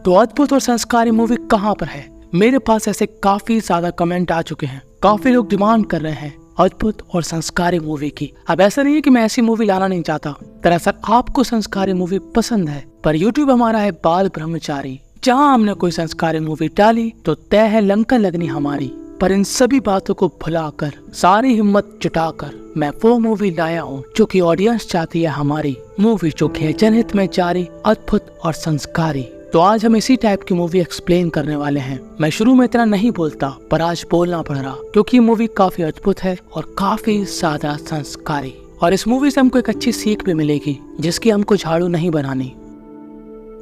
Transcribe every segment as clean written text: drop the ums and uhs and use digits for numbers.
तो अद्भुत और संस्कारी मूवी कहाँ पर है? मेरे पास ऐसे काफी ज्यादा कमेंट आ चुके हैं, काफी लोग डिमांड कर रहे हैं अद्भुत और संस्कारी मूवी की। अब ऐसा नहीं है कि मैं ऐसी मूवी लाना नहीं चाहता, दरअसल आपको संस्कारी मूवी पसंद है, पर यूट्यूब हमारा है बाल ब्रह्मचारी। जहाँ हमने कोई संस्कारी मूवी डाली तो तय है लंका लगनी हमारी। पर इन सभी बातों को भुलाकर, सारी हिम्मत जुटाकर मैं वो मूवी लाया हूँ जो कि ऑडियंस चाहती है हमारी, मूवी जो कि है जनहित में जारी, अद्भुत और संस्कारी। तो आज हम इसी टाइप की मूवी एक्सप्लेन करने वाले हैं। मैं शुरू में इतना नहीं बोलता, पर आज बोलना पड़ रहा क्योंकि ये मूवी काफी अद्भुत है और काफी ज्यादा संस्कारी। और इस मूवी से हमको एक अच्छी सीख भी मिलेगी जिसकी हमको झाड़ू नहीं बनानी।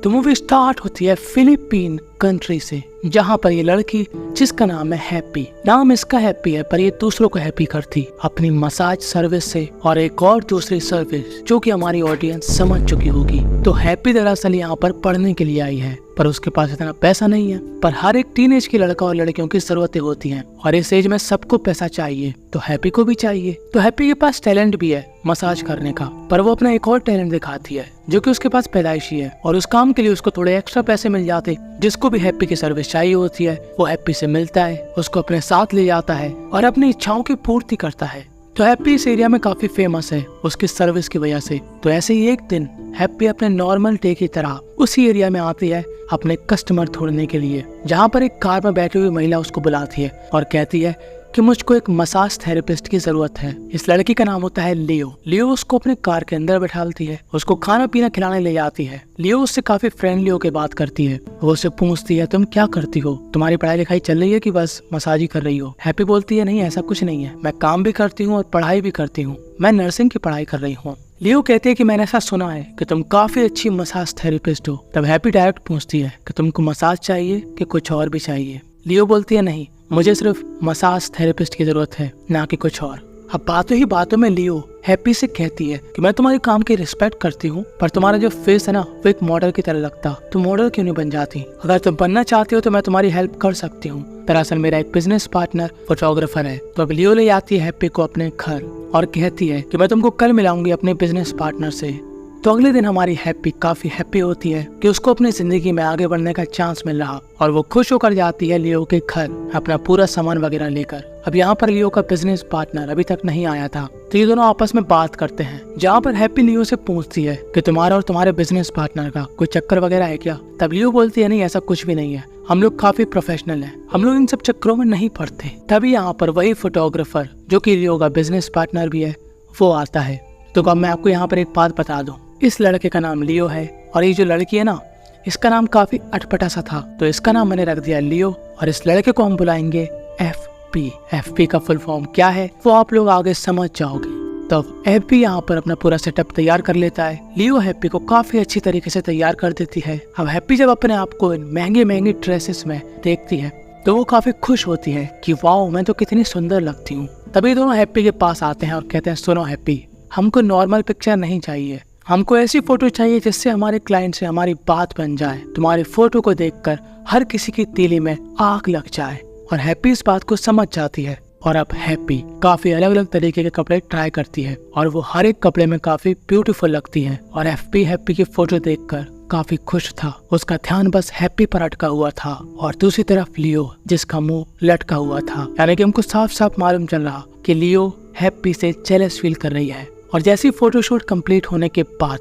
तो मूवी स्टार्ट होती है फिलीपीन कंट्री से, जहाँ पर ये लड़की जिसका नाम है हैप्पी, नाम इसका हैप्पी है पर ये दूसरों को हैप्पी करती अपनी मसाज सर्विस से और एक और दूसरी सर्विस जो कि हमारी ऑडियंस समझ चुकी होगी। तो हैप्पी दरअसल यहाँ पर पढ़ने के लिए आई है, पर उसके पास इतना पैसा नहीं है। पर हर एक टीनेज की लड़का और लड़कियों की जरूरतें होती हैं और इस एज में सबको पैसा चाहिए, तो हैप्पी को भी चाहिए। तो हैप्पी के पास टैलेंट भी है मसाज करने का, पर वो अपना एक और टैलेंट दिखाती है जो कि उसके पास पैदाइशी है और उस काम के लिए उसको थोड़े एक्स्ट्रा पैसे मिल जाते। जिसको भी हैप्पी की सर्विस चाहिए होती है वो हैप्पी से मिलता है, उसको अपने साथ ले जाता है और अपनी इच्छाओं की पूर्ति करता है। तो हैप्पी इस एरिया में काफी फेमस है उसकी सर्विस की वजह से। तो ऐसे ही एक दिन हैप्पी अपने नॉर्मल डे की तरह उसी एरिया में आती है अपने कस्टमर ढूंढने के लिए, जहाँ पर एक कार में बैठी हुई महिला उसको बुलाती है और कहती है कि मुझको एक मसाज थेरेपिस्ट की जरूरत है। इस लड़की का नाम होता है लियो। लियो उसको अपने कार के अंदर बैठालती है, उसको खाना पीना खिलाने ले जाती है। लियो उससे काफी फ्रेंडली होकर बात करती है। वो उससे पूछती है तुम क्या करती हो, तुम्हारी पढ़ाई लिखाई चल रही है कि बस मसाज ही कर रही हो? हैप्पी बोलती है नहीं ऐसा कुछ नहीं है, मैं काम भी करती हूँ और पढ़ाई भी करती हूँ, मैं नर्सिंग की पढ़ाई कर रही हूँ। लियो कहती है कि मैंने ऐसा सुना है कि तुम काफी अच्छी मसाज थेरेपिस्ट हो। तब हैप्पी डायरेक्ट पूछती है कि तुमको मसाज चाहिए कि कुछ और भी चाहिए? लियो बोलती है नहीं, मुझे सिर्फ मसाज थेरेपिस्ट की जरूरत है, ना कि कुछ और। अब बातों ही बातों में लियो हैप्पी से कहती है कि मैं तुम्हारे काम की रिस्पेक्ट करती हूँ, पर तुम्हारा जो फेस है ना वो एक मॉडल की तरह लगता, तुम मॉडल क्यों नहीं बन जाती? अगर तुम बनना चाहती हो तो मैं तुम्हारी हेल्प कर सकती हूँ। दरअसल मेरा एक बिजनेस पार्टनर फोटोग्राफर है। तो अब लियो ले आती है हैप्पी को अपने घर और कहती है कि मैं तुमको कल मिलाऊंगी अपने बिजनेस पार्टनर से। तो अगले दिन हमारी हैप्पी काफी हैप्पी होती है कि उसको अपनी जिंदगी में आगे बढ़ने का चांस मिल रहा और वो खुश होकर जाती है लियो के घर अपना पूरा सामान वगैरह लेकर। अब यहाँ पर लियो का बिजनेस पार्टनर अभी तक नहीं आया था, तो ये दोनों आपस में बात करते हैं, जहाँ पर हैप्पी लियो से पूछती है कि तुम्हारा और तुम्हारे बिजनेस पार्टनर का कोई चक्कर वगैरह है क्या? तब लियो बोलती है नहीं ऐसा कुछ भी नहीं है, हम लोग काफी प्रोफेशनल हैं, हम लोग इन सब चक्करों में नहीं पड़ते। तभी यहाँ पर वही फोटोग्राफर जो कि लियो का बिजनेस पार्टनर भी है वो आता है। तो अब मैं आपको यहाँ पर एक बात बता दूं, इस लड़के का नाम लियो है और ये जो लड़की है ना इसका नाम काफी अटपटा सा था, तो इसका नाम मैंने रख दिया लियो और इस लड़के को हम बुलाएंगे एफपी। एफपी का फुल फॉर्म क्या है वो आप लोग आगे समझ जाओगे। तो एफपी यहाँ पर अपना पूरा सेटअप तैयार कर लेता है। लियो हैप्पी को काफी अच्छी तरीके से तैयार कर देती है। अब हैप्पी जब अपने आप को इन महंगे महंगे ड्रेसेस में देखती है तो वो काफी खुश होती है कि वाओ मैं तो कितनी सुंदर लगती हूँ। तभी दोनों हैप्पी के पास आते हैं और कहते हैं सुनो हैप्पी, हमको नॉर्मल पिक्चर नहीं चाहिए, हमको ऐसी फोटो चाहिए जिससे हमारे क्लाइंट से हमारी बात बन जाए। तुम्हारी फोटो को देखकर हर किसी की तीली में आग लग जाए। और हैप्पी इस बात को समझ जाती है और अब हैप्पी काफी अलग अलग तरीके के कपड़े ट्राई करती है और वो हर एक कपड़े में काफी ब्यूटीफुल लगती है। और हैप्पी की फोटो देखकर काफी खुश था, उसका ध्यान बस हैप्पी पर अटका हुआ था। और दूसरी तरफ लियो जिसका मुंह लटका हुआ था, यानी कि हमको साफ साफ मालूम चल रहा कि लियो हैप्पी से जेलस फील कर रही है। और जैसी फोटोशूट कंप्लीट होने के बाद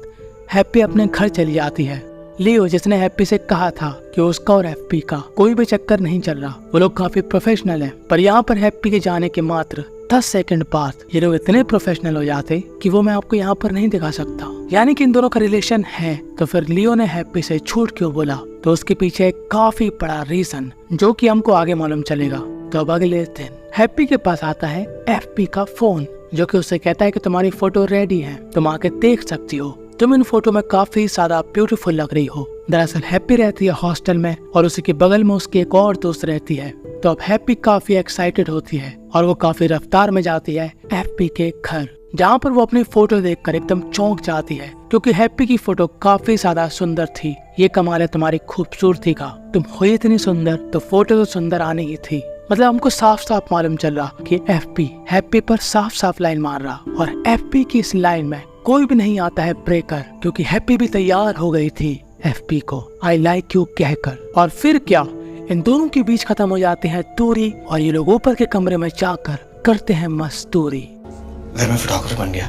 हैप्पी अपने घर चली जाती है। लियो जिसने हैप्पी से कहा था कि उसका और हैप्पी का कोई भी चक्कर नहीं चल रहा, वो लोग काफी प्रोफेशनल हैं, पर यहाँ पर हैप्पी के जाने के मात्र 10 सेकंड बाद ये लोग इतने प्रोफेशनल हो जाते कि वो मैं आपको यहाँ पर नहीं दिखा सकता। यानी कि इन दोनों का रिलेशन है। तो फिर लियो ने हैप्पी से झूठ क्यों बोला, तो उसके पीछे काफी बड़ा रीजन जो कि हमको आगे मालूम चलेगा। तो अब अगले दिन हैप्पी के पास आता है एफपी का फोन, जो कि उससे कहता है कि तुम्हारी फोटो रेडी है, तुम आके देख सकती हो, तुम इन फोटो में काफी ज्यादा ब्यूटीफुल लग रही हो। दरअसल हैप्पी रहती है हॉस्टल में और उसी के बगल में उसकी एक और दोस्त रहती है। तो अब हैप्पी काफी एक्साइटेड होती है और वो काफी रफ्तार में जाती है हैप्पी के घर, जहाँ पर वो अपनी फोटो देखकर एकदम चौंक जाती है, क्योंकि हैप्पी की फोटो काफी ज्यादा सुंदर थी। ये कमाल है तुम्हारी खूबसूरती का, तुम हो इतनी सुंदर तो फोटो तो सुंदर आनी ही थी। मतलब हमको साफ साफ मालूम चल रहा कि एफपी हैप्पी पर साफ साफ लाइन मार रहा और एफपी की इस लाइन में कोई भी नहीं आता है ब्रेकर, क्योंकि हैप्पी भी तैयार हो गई थी एफपी को आई लाइक यू कहकर। और फिर क्या, इन दोनों के बीच खत्म हो जाती है दूरी और ये लोग ऊपर के कमरे में जाकर करते हैं मजदूरी। अगर मैं फोटोग्राफर बन गया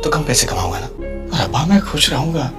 तो कम पैसे कमाऊंगा ना, और अब्बा मैं खुश रहूंगा।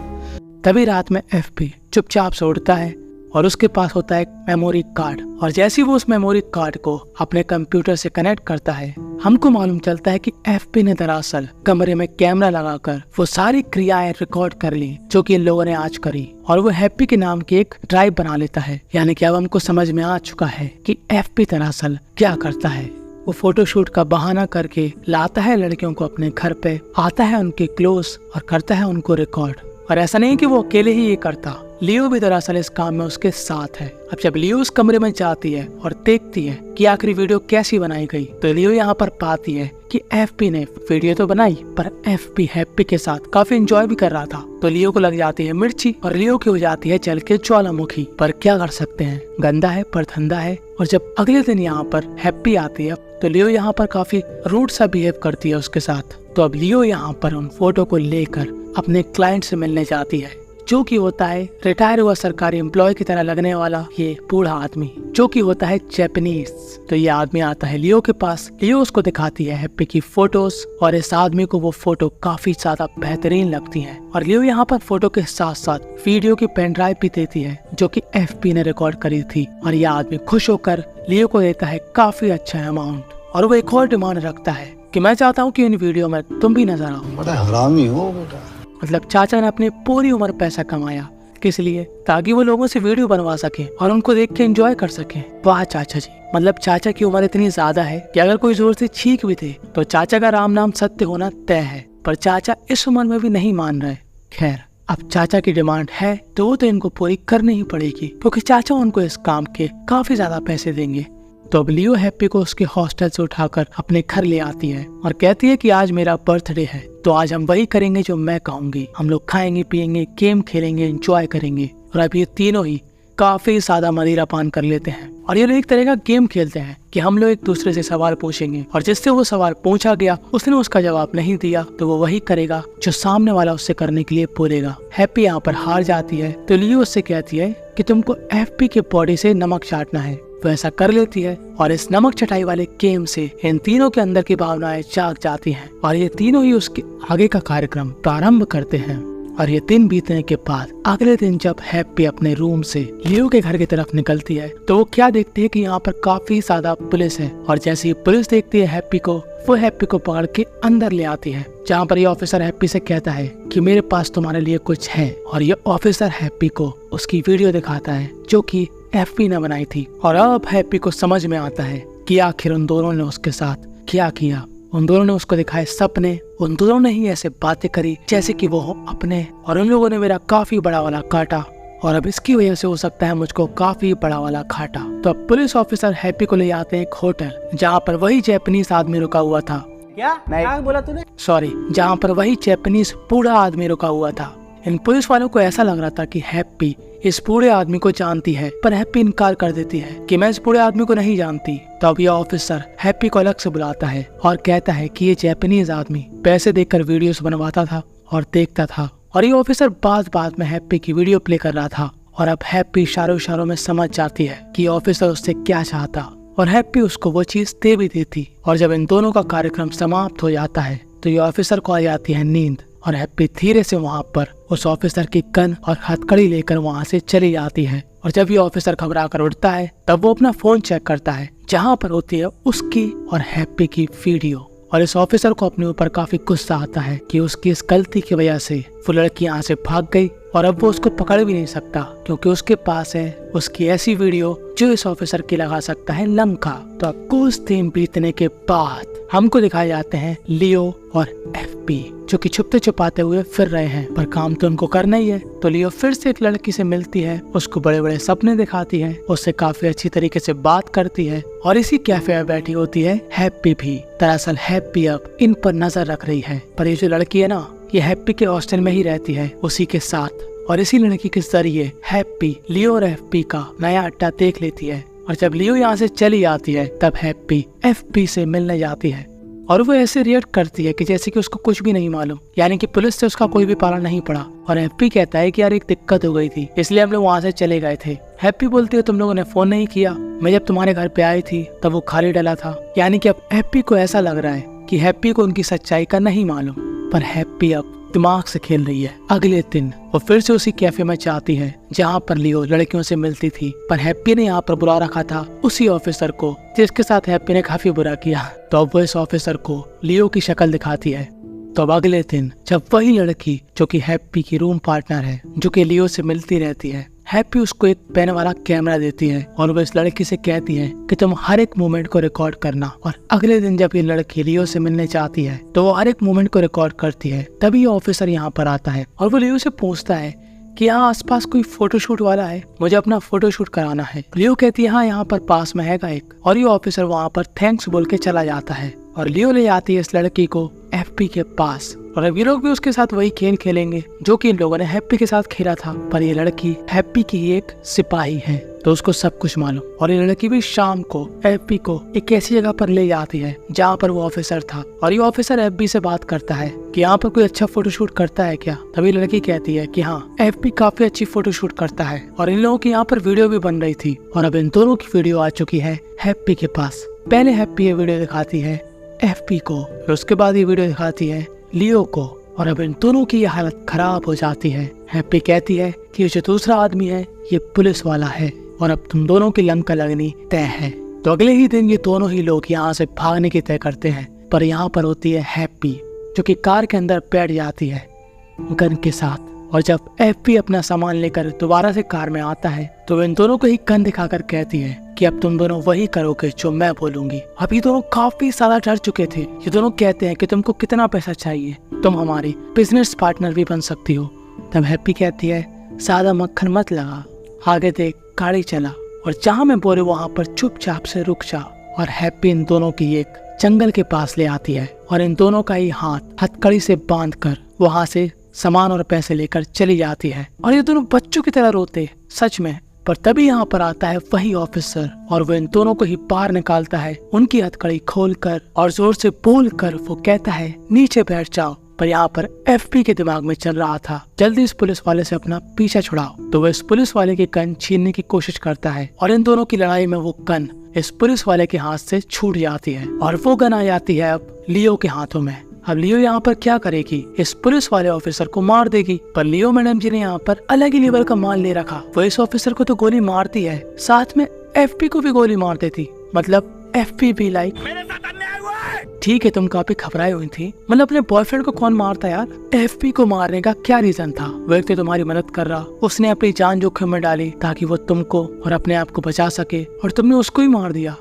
तभी रात में एफपी चुपचाप से उठता है और उसके पास होता है एक मेमोरी कार्ड, और जैसे ही वो उस मेमोरी कार्ड को अपने कंप्यूटर से कनेक्ट करता है, हमको मालूम चलता है कि एफपी ने दरअसल कमरे में कैमरा लगाकर वो सारी क्रियाएं रिकॉर्ड कर ली जो कि इन लोगों ने आज करी, और वो हैप्पी के नाम की एक ड्राइव बना लेता है। यानी कि अब हमको समझ में आ चुका है कि एफपी दरअसल क्या करता है। वो फोटोशूट का बहाना करके लाता है लड़कियों को अपने घर पे, आता है उनके क्लोज और करता है उनको रिकॉर्ड। और ऐसा नहीं कि वो अकेले ही ये करता, लियो भी दरअसल इस काम में उसके साथ है। अब जब लियो उस कमरे में जाती है और देखती है कि आखिरी वीडियो कैसी बनाई गई, तो लियो यहाँ पर पाती है कि एफपी ने वीडियो तो बनाई पर एफपी हैप्पी के साथ काफी एंजॉय भी कर रहा था। तो लियो को लग जाती है मिर्ची और लियो की हो जाती है जल के ज्वालामुखी। पर क्या कर सकते हैं, गंदा है पर धंधा है। और जब अगले दिन यहाँ पर हैप्पी आती है तो लियो यहाँ पर काफी रूड सा बिहेव करती है उसके साथ। तो अब लियो यहाँ पर उन फोटो को लेकर अपने क्लाइंट से मिलने जाती है, जो कि होता है रिटायर हुआ सरकारी एम्प्लॉय की तरह लगने वाला ये बूढ़ा आदमी, जो कि होता है जापानीज। तो ये आदमी आता है लियो के पास, लियो उसको दिखाती है हैप्पी की फोटोज, और इस आदमी को वो फोटो काफी ज्यादा बेहतरीन लगती है। और लियो यहाँ पर फोटो के साथ साथ वीडियो की पेन ड्राइव भी देती है जो कि एफपी ने रिकॉर्ड करी थी। और ये आदमी खुश होकर लियो को देता है काफी अच्छा अमाउंट, और वो एक और डिमांड रखता है कि मैं चाहता हूँ कि इन वीडियो में तुम भी नजर आओ। बड़ा हरामी हो बेटा। मतलब चाचा ने अपनी पूरी उम्र पैसा कमाया, किस लिए? ताकि वो लोगों से वीडियो बनवा सके और उनको देख के एंजॉय कर सके। वाह चाचा जी, मतलब चाचा की उम्र इतनी ज्यादा है कि अगर कोई जोर से छींक भी दे तो चाचा का राम नाम सत्य होना तय है। पर चाचा इस उम्र में भी नहीं मान रहे। खैर, अब चाचा की डिमांड है तो वो तो इनको पूरी करनी ही पड़ेगी, क्योंकि चाचा उनको इस काम के काफी ज्यादा पैसे देंगे। तो अब लियो हैप्पी को उसके हॉस्टल से उठाकर अपने घर ले आती है और कहती है कि आज मेरा बर्थडे है, तो आज हम वही करेंगे जो मैं कहूंगी। हम लोग खाएंगे पिएंगे, गेम खेलेंगे, एंजॉय करेंगे। और अब ये तीनों ही काफी ज्यादा मदिरा पान कर लेते हैं और ये लोग एक तरह का गेम खेलते हैं कि हम लोग एक दूसरे से सवाल पूछेंगे, और जिससे वो सवाल पूछा गया उसने उसका जवाब नहीं दिया तो वो वही करेगा जो सामने वाला उससे करने के लिए बोलेगा। हैप्पी यहाँ पर हार जाती है तो लियो उससे कहती है कि तुमको एफपी के बॉडी से नमक चाटना है। वो ऐसा कर लेती है और इस नमक चटाई वाले गेम से इन तीनों के अंदर की भावनाएं जाग जाती हैं और ये तीनों ही उसके आगे का कार्यक्रम प्रारंभ करते हैं। और ये दिन बीतने के बाद अगले दिन जब हैप्पी अपने रूम से लियो के घर की तरफ निकलती है तो वो क्या देखती है कि यहाँ पर काफी ज्यादा पुलिस है। और जैसे ही पुलिस देखती है हैप्पी को, वो हैप्पी को पकड़ के अंदर ले आती है, जहाँ पर ये ऑफिसर हैप्पी से कहता है कि मेरे पास तुम्हारे लिए कुछ है। और ये ऑफिसर हैप्पी को उसकी वीडियो दिखाता है जो कि एफपी ने बनाई थी। और अब हैप्पी को समझ में आता है कि आखिर उन दोनों ने उसके साथ क्या किया। उन दोनों ने उसको दिखाए सपने, उन दोनों ने ही ऐसे बातें करी जैसे कि वो हो अपने, और उन लोगों ने मेरा काफी बड़ा वाला काटा और अब इसकी वजह से हो सकता है मुझको काफी बड़ा वाला घाटा। तो अब पुलिस ऑफिसर हैप्पी को ले आते हैं एक होटल जहाँ पर वही जापानीज आदमी रुका हुआ था। क्या बोला तूने? सॉरी, जहाँ पर वही जापानीज बूढ़ा आदमी रुका हुआ था। इन पुलिस वालों को ऐसा लग रहा था कि हैप्पी इस बूढ़े आदमी को जानती है, पर हैप्पी इनकार कर देती है कि मैं इस बूढ़े आदमी को नहीं जानती। तो अब यह ऑफिसर हैप्पी को अलग से बुलाता है और कहता है कि ये जापानीज आदमी पैसे देकर वीडियोस बनवाता था और देखता था, और ये ऑफिसर बात में हैप्पी की वीडियो प्ले कर रहा था। और अब हैप्पी इशारों में समझ जाती है कि ऑफिसर उससे क्या चाहता, और हैप्पी उसको वो चीज दे भी देती। और जब इन दोनों का कार्यक्रम समाप्त हो जाता है तो ये ऑफिसर को आ जाती है नींद, और हैप्पी धीरे से वहाँ पर उस ऑफिसर की गन और हथकड़ी लेकर वहाँ से चली जाती है। और जब ये ऑफिसर घबरा कर उठता है तब वो अपना फोन चेक करता है, जहाँ पर होती है उसकी और हैप्पी की वीडियो। और इस ऑफिसर को अपने ऊपर काफी गुस्सा आता है कि उसकी इस गलती की वजह से वो लड़की यहाँ से भाग गई, और अब वो उसको पकड़ भी नहीं सकता क्योंकि उसके पास है उसकी ऐसी वीडियो जो इस ऑफिसर की लगा सकता है लंका। तो अब कुछ दिन बीतने के बाद हमको दिखाए जाते हैं लियो और एफपी जो कि छुपते छुपाते हुए फिर रहे हैं, पर काम तो उनको करना ही है। तो लियो फिर से एक लड़की से मिलती है, उसको बड़े बड़े सपने दिखाती है, उससे काफी अच्छी तरीके से बात करती है, और इसी कैफे में बैठी होती है हैप्पी भी। दरअसल हैप्पी अब इन पर नजर रख रही है, पर ये जो लड़की है ना, ये हैप्पी के हॉस्टल में ही रहती है उसी के साथ, और इसी लड़की के जरिए हैप्पी लियो और एफपी का नया अड्डा देख लेती है। और जब लियो यहाँ से चली आती है तब हैप्पी एफपी से मिलने जाती है और वो ऐसे रिएक्ट करती है कि जैसे कि उसको कुछ भी नहीं मालूम, यानी कि पुलिस से उसका कोई भी पाला नहीं पड़ा। और हैप्पी कहता है कि यार एक दिक्कत हो गई थी, इसलिए हम लोग वहाँ से चले गए थे। हैप्पी बोलती है तुम लोगों ने फोन नहीं किया, मैं जब तुम्हारे घर पे आई थी तब वो खाली डला था। यानी कि अब हैप्पी को ऐसा लग रहा है कि हैप्पी को उनकी सच्चाई का नहीं मालूम, पर हैप्पी अब दिमाग से खेल रही है। अगले दिन वो फिर से उसी कैफे में जाती है जहाँ पर लियो लड़कियों से मिलती थी, पर हैप्पी ने यहाँ पर बुला रखा था उसी ऑफिसर को जिसके साथ हैप्पी ने काफी बुरा किया। तो अब वो इस ऑफिसर को लियो की शक्ल दिखाती है। तो अब अगले दिन जब वही लड़की जो कि हैप्पी की रूम पार्टनर है, जो कि लियो से मिलती रहती है, हैप्पी उसको एक पेन वाला कैमरा देती है और वो इस लड़की से कहती है कि तुम हर एक मोमेंट को रिकॉर्ड करना। और अगले दिन जब ये लड़की लियो से मिलने चाहती है तो वो हर एक मोमेंट को रिकॉर्ड करती है। तभी ऑफिसर यहाँ पर आता है और वो लियो से पूछता है कि यहाँ आसपास कोई फोटोशूट वाला है, मुझे अपना फोटोशूट कराना है। लियो कहती है हाँ यहाँ पर पास में हैगा एक, और ये ऑफिसर वहाँ पर थैंक्स बोल के चला जाता है। और लियो ले आती है इस लड़की को हैप्पी के पास, और अब ये लोग भी उसके साथ वही खेल खेलेंगे जो कि इन लोगों ने हैप्पी के साथ खेला था। पर ये लड़की हैप्पी की एक सिपाही है तो उसको सब कुछ मालूम, और ये लड़की भी शाम को हैप्पी को एक ऐसी जगह पर ले जाती है जहाँ पर वो ऑफिसर था। और ये ऑफिसर हैप्पी से बात करता है कि यहाँ पर कोई अच्छा फोटोशूट करता है क्या। तभी लड़की कहती है कि हाँ हैप्पी काफी अच्छी फोटोशूट करता है, और इन लोगों की यहाँ पर वीडियो भी बन रही थी। और अब इन दोनों की वीडियो आ चुकी है हैप्पी के पास। पहले हैप्पी ये वीडियो दिखाती है हैप्पी को, और उसके बाद ये वीडियो दिखाती है लियो को, और अब इन दोनों की ये हालत खराब हो जाती है। हैप्पी कहती है कि ये जो दूसरा आदमी है ये पुलिस वाला है, और अब तुम दोनों की लंका लगनी तय है। तो अगले ही दिन ये दोनों ही लोग यहाँ से भागने की तय करते हैं, पर यहाँ पर होती है हैप्पी जो कि कार के अंदर बैठ जाती है गन के साथ। और जब हैप्पी अपना सामान लेकर दोबारा से कार में आता है तो वो इन दोनों को ही गन दिखाकर कहती है कि अब तुम दोनों वही करोगे जो मैं बोलूंगी। अब ये दोनों काफी ज्यादा डर चुके थे। ये दोनों कहते हैं कि तुमको कितना पैसा चाहिए, तुम हमारी बिजनेस पार्टनर भी बन सकती हो। तब हैप्पी कहती है ज्यादा मक्खन मत लगा, आगे देख, गाड़ी चला, और जहाँ मैं बोले वहाँ पर चुपचाप से रुक जा। और हैप्पी इन दोनों की एक जंगल के पास ले आती है और इन दोनों का ही हाथ हथकड़ी से बांधकर वहाँ से सामान और पैसे लेकर चली जाती है। और ये दोनों बच्चों की तरह रोते सच में। पर तभी यहाँ पर आता है वही ऑफिसर और वो इन दोनों को ही बाहर निकालता है, उनकी हथकड़ी खोलकर, और जोर से बोलकर वो कहता है नीचे बैठ जाओ। पर यहाँ पर एफपी के दिमाग में चल रहा था जल्दी इस पुलिस वाले से अपना पीछा छुड़ाओ। तो वो इस पुलिस वाले की गन छीनने की कोशिश करता है, और इन दोनों की लड़ाई में वो गन इस पुलिस वाले के हाथ से छूट जाती है, और वो गन आ जाती है अब लियो के हाथों में। अब लियो यहाँ पर क्या करेगी, इस पुलिस वाले ऑफिसर को मार देगी। पर लियो मैडम जी ने यहाँ पर अलग ही लेवल का माल ले रखा। वो इस ऑफिसर को तो गोली मारती है, साथ में एफपी को भी गोली मार देती। मतलब एफपी भी लाइक ठीक है, तुम काफी घबराई हुई थी, मतलब अपने बॉयफ्रेंड को कौन मारता यार। एफपी को मारने का क्या रीजन था, वो एक तो तुम्हारी मदद कर रहा, उसने अपनी जान जोखिम में डाली ताकि वो तुमको और अपने आप को बचा सके, और तुमने उसको ही मार दिया।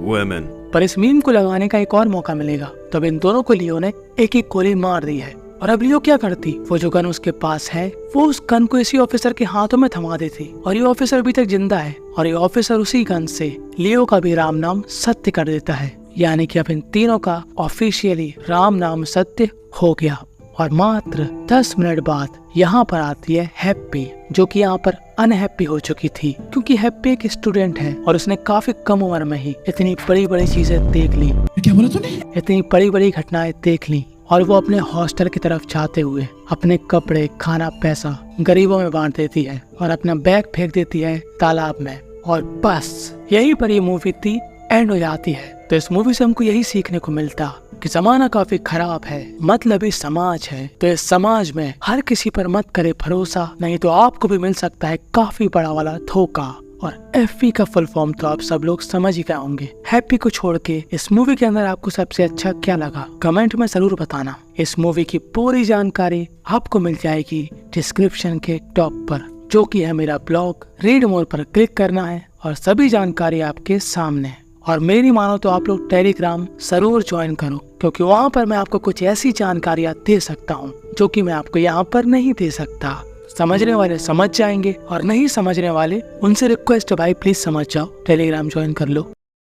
Women. पर इस मीम को लगाने का एक और मौका मिलेगा। तब इन दोनों को लियो ने एक एक गोली मार दी है। और अब लियो क्या करती, वो जो गन उसके पास है वो उस गन को इसी ऑफिसर के हाथों में थमा देती, और ये ऑफिसर अभी तक जिंदा है। और ये ऑफिसर उसी गन से लियो का भी राम नाम सत्य कर देता है, यानी कि अब इन तीनों का ऑफिशियली राम नाम सत्य हो गया। और मात्र 10 मिनट बाद यहाँ पर आती है हैप्पी, जो कि यहाँ पर अनहैप्पी हो चुकी थी, क्योंकि हैप्पी एक स्टूडेंट है और उसने काफी कम उम्र में ही इतनी बड़ी बड़ी चीजें देख ली। क्या बोला तूने? इतनी बड़ी बड़ी घटनाएं देख ली, और वो अपने हॉस्टल की तरफ जाते हुए अपने कपड़े, खाना, पैसा गरीबों में बांट देती है और अपना बैग फेंक देती है तालाब में। और बस यहीं पर ये मूवी थी एंड हो जाती है। तो इस मूवी से हमको यही सीखने को मिलता कि जमाना काफी खराब है, मतलब इस समाज है, तो इस समाज में हर किसी पर मत करे भरोसा, नहीं तो आपको भी मिल सकता है काफी बड़ा वाला धोखा। और एफपी का फुल फॉर्म तो आप सब लोग समझ ही गए होंगे। हैप्पी को छोड़ के इस मूवी के अंदर आपको सबसे अच्छा क्या लगा कमेंट में जरूर बताना। इस मूवी की पूरी जानकारी आपको मिल जाएगी डिस्क्रिप्शन के टॉप पर, जो कि है मेरा ब्लॉग। रीड मोर पर क्लिक करना है और सभी जानकारी आपके सामने। और मेरी मानो तो आप लोग टेलीग्राम जरूर ज्वाइन करो, क्योंकि वहाँ पर मैं आपको कुछ ऐसी जानकारियाँ दे सकता हूँ जो कि मैं आपको यहाँ पर नहीं दे सकता। समझने वाले समझ जाएंगे और नहीं समझने वाले उनसे रिक्वेस्ट है भाई प्लीज समझ जाओ, टेलीग्राम ज्वाइन कर लो।